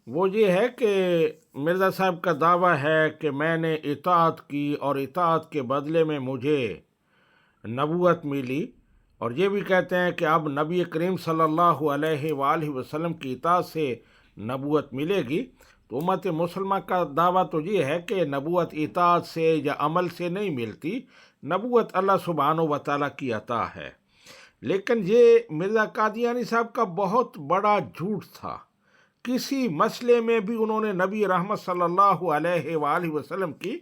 وہ یہ ہے کہ مرزا صاحب کا دعویٰ ہے کہ میں نے اطاعت کی اور اطاعت کے بدلے میں مجھے نبوت ملی، اور یہ بھی کہتے ہیں کہ اب نبی کریم صلی اللہ علیہ وآلہ وسلم کی اطاعت سے نبوت ملے گی۔ تو امت مسلمہ کا دعویٰ تو یہ ہے کہ نبوت اطاعت سے یا عمل سے نہیں ملتی، نبوت اللہ سبحانہ و تعالیٰ کی عطا ہے۔ لیکن یہ مرزا قادیانی صاحب کا بہت بڑا جھوٹ تھا، کسی مسئلے میں بھی انہوں نے نبی رحمت صلی اللہ علیہ وآلہ وسلم کی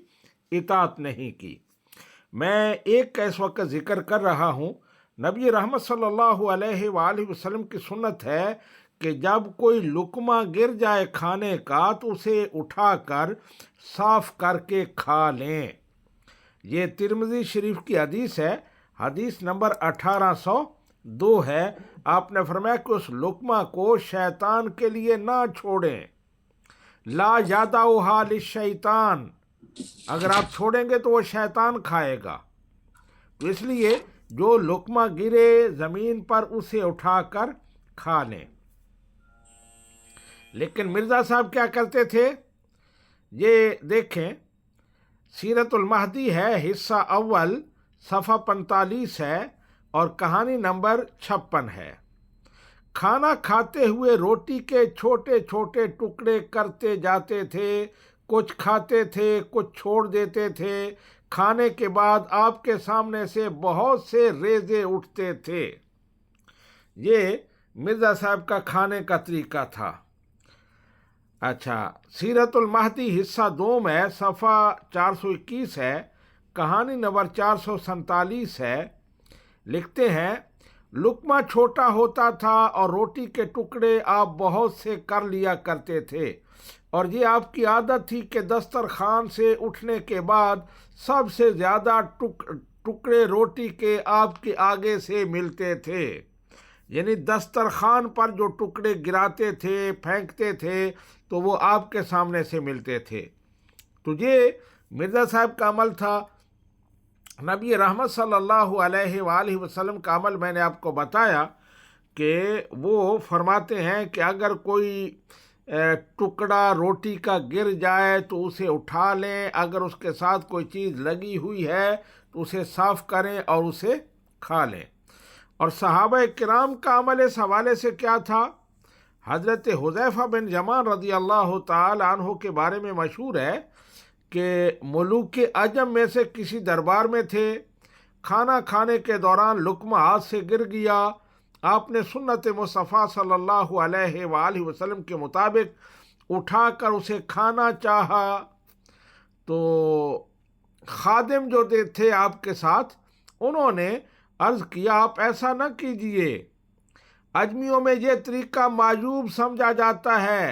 اطاعت نہیں کی۔ میں ایک کا اس وقت ذکر کر رہا ہوں، نبی رحمت صلی اللہ علیہ وآلہ وسلم کی سنت ہے کہ جب کوئی لقمہ گر جائے کھانے کا تو اسے اٹھا کر صاف کر کے کھا لیں۔ یہ ترمذی شریف کی حدیث ہے، حدیث نمبر 1802 ہے۔ آپ نے فرمایا کہ اس لقمہ کو شیطان کے لیے نہ چھوڑیں، لا یدعوھا للشیطان، اگر آپ چھوڑیں گے تو وہ شیطان کھائے گا۔ تو اس لیے جو لقمہ گرے زمین پر اسے اٹھا کر کھا لیں۔ لیکن مرزا صاحب کیا کرتے تھے، یہ دیکھیں، سیرت المہدی ہے، حصہ اول، صفحہ 45 ہے اور کہانی نمبر 56 ہے۔ کھانا کھاتے ہوئے روٹی کے چھوٹے چھوٹے ٹکڑے کرتے جاتے تھے، کچھ کھاتے تھے کچھ چھوڑ دیتے تھے۔ کھانے کے بعد آپ کے سامنے سے بہت سے ریزے اٹھتے تھے۔ یہ مرزا صاحب کا کھانے کا طریقہ تھا۔ اچھا، سیرت المہدی حصہ دوم ہے، صفحہ 421 ہے، کہانی نمبر 447 ہے۔ لکھتے ہیں، لقمہ چھوٹا ہوتا تھا اور روٹی کے ٹکڑے آپ بہت سے کر لیا کرتے تھے، اور یہ آپ کی عادت تھی کہ دسترخوان سے اٹھنے کے بعد سب سے زیادہ ٹکڑے روٹی کے آپ کے آگے سے ملتے تھے، یعنی دسترخوان پر جو ٹکڑے گراتے تھے پھینکتے تھے تو وہ آپ کے سامنے سے ملتے تھے۔ تو یہ مرزا صاحب کا عمل تھا۔ نبی رحمت صلی اللہ علیہ وآلہ وسلم کا عمل میں نے آپ کو بتایا کہ وہ فرماتے ہیں کہ اگر کوئی ٹکڑا روٹی کا گر جائے تو اسے اٹھا لیں، اگر اس کے ساتھ کوئی چیز لگی ہوئی ہے تو اسے صاف کریں اور اسے کھا لیں۔ اور صحابہ کرام کا عمل اس حوالے سے کیا تھا، حضرت حذیفہ بن یمان رضی اللہ تعالی عنہ کے بارے میں مشہور ہے کہ ملوک عجم میں سے کسی دربار میں تھے، کھانا کھانے کے دوران لقمہ ہاتھ سے گر گیا، آپ نے سنت مصطفیٰ صلی اللہ علیہ وآلہ وسلم کے مطابق اٹھا کر اسے کھانا چاہا، تو خادم جو تھے آپ کے ساتھ انہوں نے عرض کیا آپ ایسا نہ کیجئے، اجمیوں میں یہ طریقہ معیوب سمجھا جاتا ہے،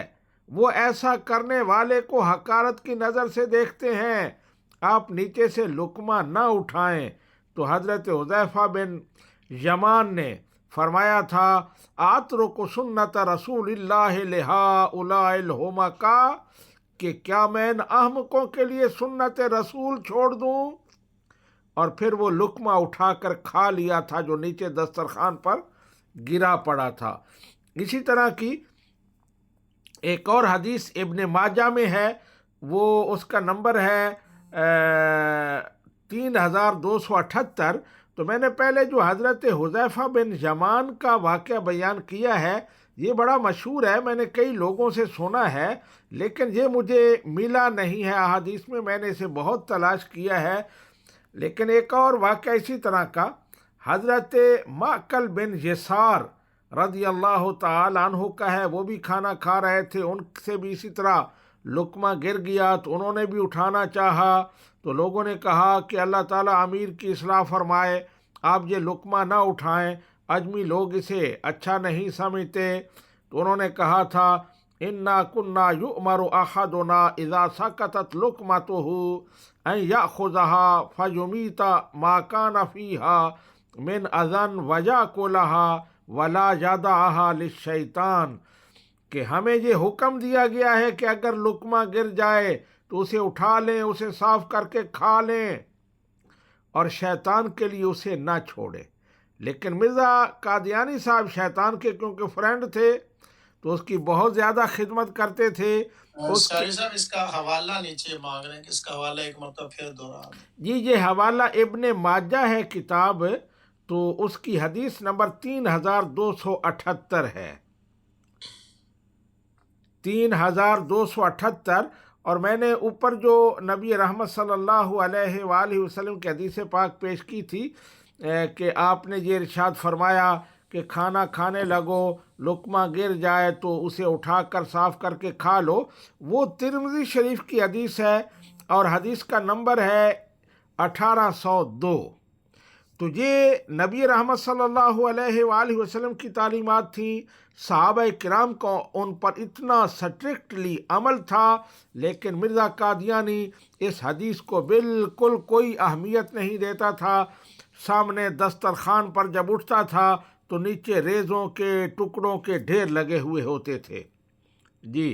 وہ ایسا کرنے والے کو حقارت کی نظر سے دیکھتے ہیں، آپ نیچے سے لقمہ نہ اٹھائیں۔ تو حضرت حذیفہ بن یمان نے فرمایا تھا، اترک سنت رسول اللہ لہؤلاء الحمقاء، کہ کیا میں ان احمقوں کے لیے سنت رسول چھوڑ دوں؟ اور پھر وہ لقمہ اٹھا کر کھا لیا تھا جو نیچے دسترخوان پر گرا پڑا تھا۔ اسی طرح کی ایک اور حدیث ابن ماجہ میں ہے، وہ اس کا نمبر ہے 3278۔ تو میں نے پہلے جو حضرت حذیفہ بن یمان کا واقعہ بیان کیا ہے یہ بڑا مشہور ہے، میں نے کئی لوگوں سے سنا ہے، لیکن یہ مجھے ملا نہیں ہے احادیث میں نے اسے بہت تلاش کیا ہے۔ لیکن ایک اور واقعہ اسی طرح کا حضرت معقل بن یسار رضی اللہ تعالی عنہ کا ہے، وہ بھی کھانا کھا رہے تھے، ان سے بھی اسی طرح لقمہ گر گیا تو انہوں نے بھی اٹھانا چاہا، تو لوگوں نے کہا کہ اللہ تعالیٰ امیر کی اصلاح فرمائے، آپ یہ لقمہ نہ اٹھائیں، اجمی لوگ اسے اچھا نہیں سمجھتے۔ تو انہوں نے کہا تھا، انا کنا یؤمر احدنا اذا سقطت لقمتہ ان یأخذها فیمیت ما کان فیہا من اذن ویأکلها ولا یدعها للشیطان، کہ ہمیں یہ حکم دیا گیا ہے کہ اگر لقمہ گر جائے تو اسے اٹھا لیں، اسے صاف کر کے کھا لیں اور شیطان کے لیے اسے نہ چھوڑیں۔ لیکن مرزا قادیانی صاحب شیطان کے کیونکہ فرینڈ تھے تو اس کی بہت زیادہ خدمت کرتے تھے. اس کے ساری صاحب اس کا حوالہ نیچے مانگ رہے ہیں کہ اس کا حوالہ ایک مرتبہ پھر دہرا دیں. جی یہ حوالہ ابن ماجہ ہے کتاب، تو اس کی حدیث نمبر 3278 ہے، 3278. اور میں نے اوپر جو نبی رحمت صلی اللہ علیہ وآلہ وسلم کی حدیث پاک پیش کی تھی کہ آپ نے یہ ارشاد فرمایا کہ کھانا کھانے لگو، لقمہ گر جائے تو اسے اٹھا کر صاف کر کے کھا لو، وہ ترمذی شریف کی حدیث ہے اور حدیث کا نمبر ہے 1802. تو یہ نبی رحمت صلی اللہ علیہ وآلہ وسلم کی تعلیمات تھیں. صحابہ کرام کو ان پر اتنا سٹرکٹلی عمل تھا، لیکن مرزا قادیانی اس حدیث کو بالکل کوئی اہمیت نہیں دیتا تھا. سامنے دسترخوان پر جب اٹھتا تھا تو نیچے ریزوں کے ٹکڑوں کے ڈھیر لگے ہوئے ہوتے تھے. جی